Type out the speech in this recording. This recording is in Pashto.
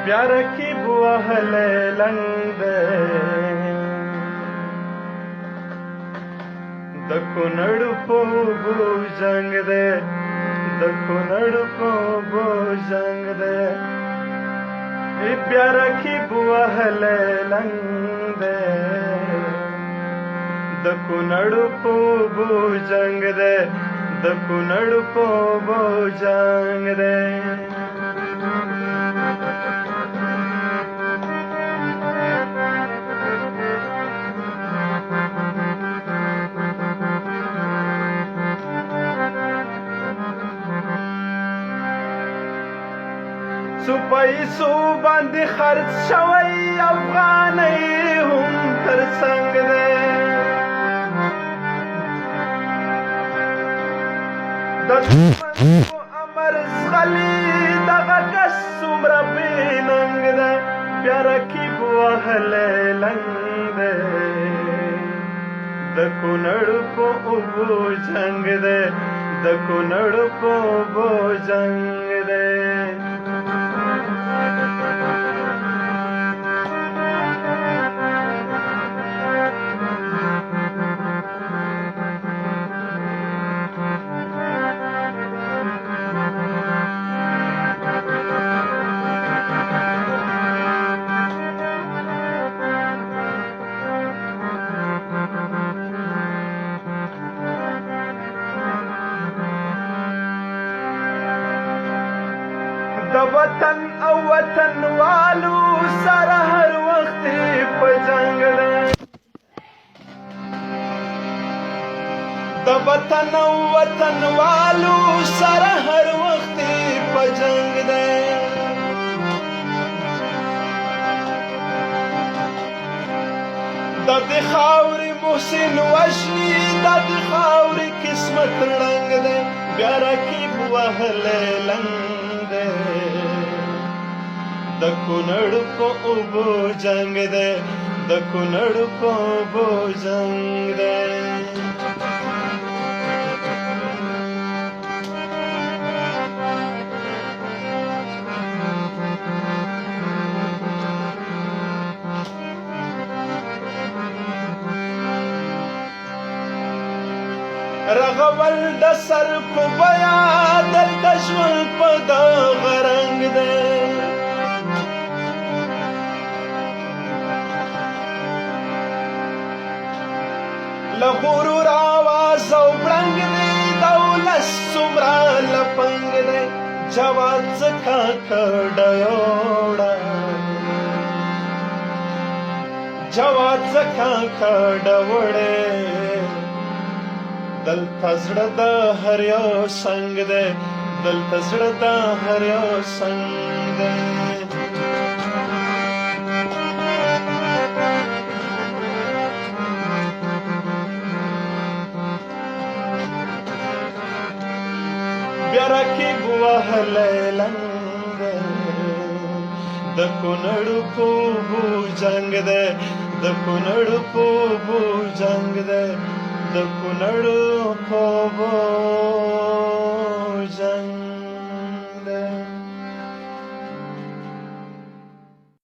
प्यार की बुआ हले लंग दखो नड़पो बो जंग दे दखो नड़पो बो जंग दे प्यार की बुआ हले लंग दखो नड़पो बो जंग दे दखो नड़पो बो जंग दे पैसो बाندې خرڅ شوی افغانۍ هم تر څنګ دی د دښمن امر زغلي دغه کس څومره بې ننګ دی بیا رقیب وهلی لنګ دی د کونړ په اوبو جنګ دی د کونړ په اوبو جنګ دی د وطن او وطن والو سره هر وخت په جنگ دی د وطن او وطن والو سره هر وخت په جنگ دی د دې خاورې محسن وشني د دې خاورې قسمت ړنګ دی بیا رقیب وهلی لنګ د کونړ په اوبو جنگ دی د کونړ په اوبو جنگ دی رغول د سر په بیا دلته ژوند په دغه رنګ دی له غرور آواز او بړنګ دی د ولس څومره لپنګ دی جواد ځکه کډیوړه جواد ځکه کډوړې دلته زړه د هر یو څنګ دی دلته زړه د هر یو څنګ دی بیا رقیب وهلی لنګ دی د کونړ په اوبو جنګ دی د کونړ په اوبو جنګ دی د کونړ په اوبو جنګ